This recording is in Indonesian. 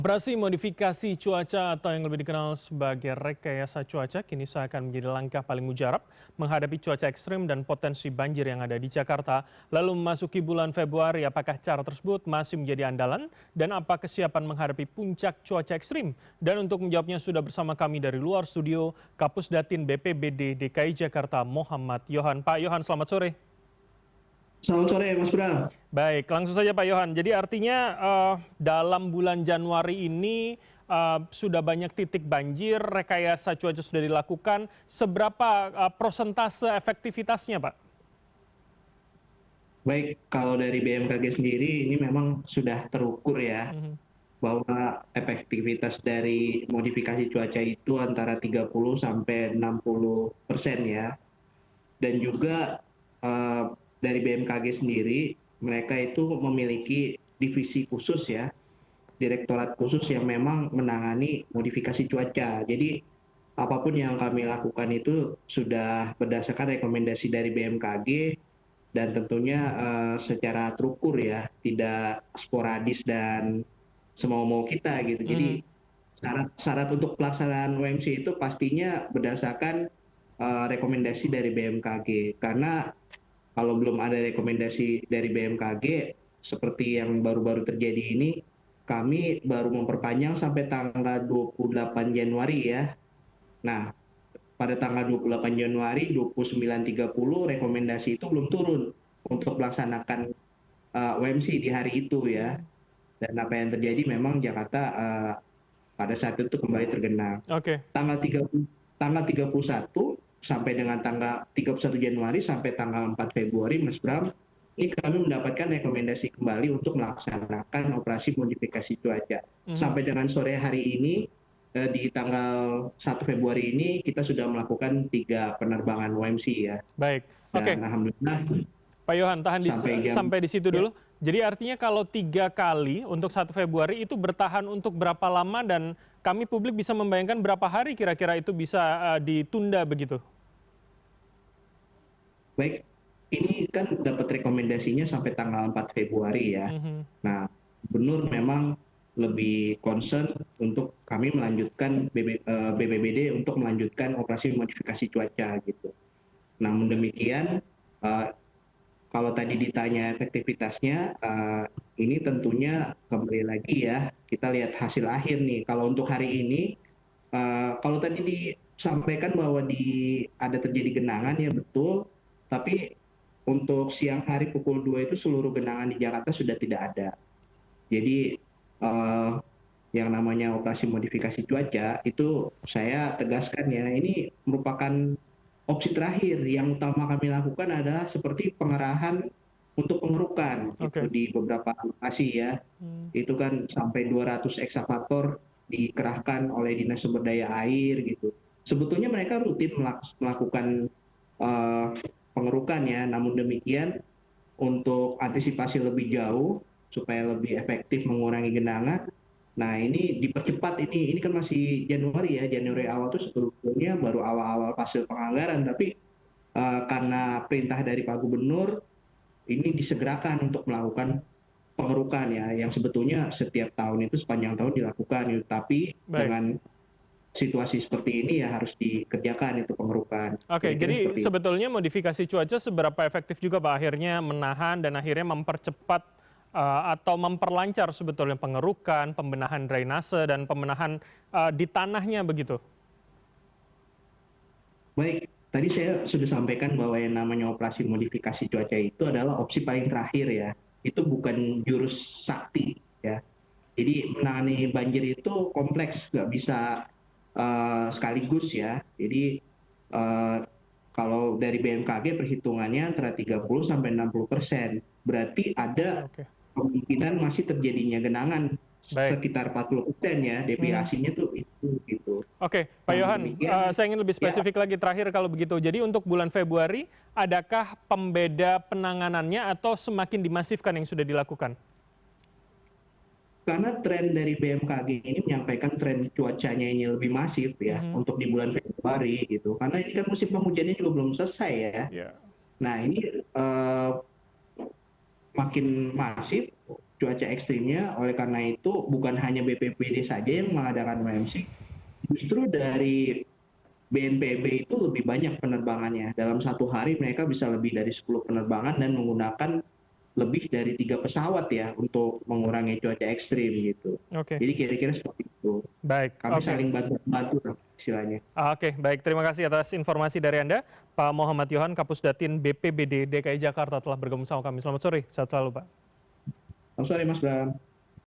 Operasi modifikasi cuaca atau yang lebih dikenal sebagai rekayasa cuaca kini seakan menjadi langkah paling mujarab menghadapi cuaca ekstrim dan potensi banjir yang ada di Jakarta. Lalu memasuki bulan Februari, apakah cara tersebut masih menjadi andalan dan apa kesiapan menghadapi puncak cuaca ekstrim? Dan untuk menjawabnya sudah bersama kami dari luar studio, Kapus Datin BPBD DKI Jakarta Muhammad Yohan. Pak Yohan, selamat sore. Selamat sore, Mas Bram. Baik, langsung saja Pak Yohan. Jadi artinya dalam bulan Januari ini sudah banyak titik banjir, rekayasa cuaca sudah dilakukan. Seberapa prosentase efektivitasnya, Pak? Baik, kalau dari BMKG sendiri ini memang sudah terukur ya, Mhm. bahwa efektivitas dari modifikasi cuaca itu antara 30 sampai 60% ya. Dan juga eh, dari BMKG sendiri, mereka itu memiliki divisi khusus ya, direktorat khusus yang memang menangani modifikasi cuaca. Jadi apapun yang kami lakukan itu sudah berdasarkan rekomendasi dari BMKG dan tentunya secara terukur ya, tidak sporadis dan semau-mau kita gitu. Jadi Mhm. syarat-syarat untuk pelaksanaan OMC itu pastinya berdasarkan rekomendasi dari BMKG. Karena kalau belum ada rekomendasi dari BMKG seperti yang baru-baru terjadi ini, kami baru memperpanjang sampai tanggal 28 Januari ya. Nah, pada tanggal 28 Januari 29.30 rekomendasi itu belum turun untuk melaksanakan OMC di hari itu ya. Mhm. Dan apa yang terjadi memang Jakarta pada saat itu kembali tergenang. Oke. Tanggal 30, tanggal 31 sampai dengan tanggal 31 Januari sampai tanggal 4 Februari, Mas Bram, ini kami mendapatkan rekomendasi kembali untuk melaksanakan operasi modifikasi cuaca. Mhm. Sampai dengan sore hari ini, di tanggal 1 Februari ini, kita sudah melakukan 3 penerbangan OMC ya. Baik. Oke, Dan Alhamdulillah Pak Yohan, tahan sampai jam, sampai di situ ya, dulu. Jadi artinya kalau 3 kali untuk 1 Februari itu bertahan untuk berapa lama dan kami publik bisa membayangkan berapa hari kira-kira itu bisa ditunda begitu? baik, ini kan dapat rekomendasinya sampai tanggal 4 Februari ya. Mhm. Nah, gubernur memang lebih concern untuk kami melanjutkan BPBD untuk melanjutkan operasi modifikasi cuaca gitu. Namun demikian, eh, kalau tadi ditanya efektivitasnya, ini tentunya kembali lagi ya, kita lihat hasil akhir nih. Kalau untuk hari ini, kalau tadi disampaikan bahwa ada terjadi genangan ya betul, tapi untuk siang hari pukul 2 itu seluruh genangan di Jakarta sudah tidak ada. Jadi yang namanya operasi modifikasi cuaca itu saya tegaskan ya, ini merupakan opsi terakhir. Yang utama kami lakukan adalah seperti pengerahan untuk pengerukan gitu Oke. di beberapa lokasi ya. Hmm. Itu kan sampai 200 ekskavator dikerahkan oleh Dinas Sumber Daya Air gitu. Sebetulnya mereka rutin melakukan eh, pengerukan ya, namun demikian untuk antisipasi lebih jauh supaya lebih efektif mengurangi genangan. Nah, ini dipercepat ini kan masih Januari ya, Januari Hmm. awal tuh sebetulnya baru awal-awal fase penganggaran, tapi karena perintah dari Pak Gubernur ini disegerakan untuk melakukan pengerukan ya, yang sebetulnya setiap tahun itu sepanjang tahun dilakukan, gitu. Tapi Baik. dengan situasi seperti ini ya harus dikerjakan itu pengerukan. Oke, Kira-kira jadi seperti itu. sebetulnya modifikasi cuaca seberapa efektif juga Pak akhirnya menahan dan akhirnya mempercepat atau memperlancar sebetulnya pengerukan, pembenahan drainase dan pembenahan di tanahnya begitu? Baik, tadi saya sudah sampaikan bahwa yang namanya operasi modifikasi cuaca itu adalah opsi paling terakhir ya. Itu bukan jurus sakti ya. Jadi menangani banjir itu kompleks, nggak bisa sekaligus ya. Jadi eh, kalau dari BMKG perhitungannya antara 30 sampai 60%. Berarti ada Oke, kemungkinan masih terjadinya genangan baik. sekitar 40% ya. Mhm. Deviasinya tuh itu gitu. Oke, Pak Namun Yohan, demikian, saya ingin lebih ya, spesifik lagi terakhir kalau begitu. Jadi untuk bulan Februari, adakah pembeda penanganannya atau semakin dimasifkan yang sudah dilakukan? karena tren dari BMKG ini menyampaikan tren cuacanya ini lebih masif ya Mhm. untuk di bulan Februari gitu. Karena ini kan musim penghujannya juga belum selesai ya. Ya. Nah, ini makin masif cuaca ekstrimnya. Oleh karena itu bukan hanya BPBD saja yang mengadakan WMC, justru dari BNPB itu lebih banyak penerbangannya. Dalam satu hari mereka bisa lebih dari 10 penerbangan dan menggunakan lebih dari 3 pesawat ya untuk mengurangi cuaca ekstrim gitu. Oke, Jadi kira-kira seperti itu. baik. Kami Oke. saling bantu-bantu lah istilahnya. Oke, baik. Terima kasih atas informasi dari Anda. Pak Muhammad Yohan, Kapusdatin BPBD DKI Jakarta telah bergabung sama kami. Selamat sore, sehat selalu Pak. Selamat sore Mas Bram.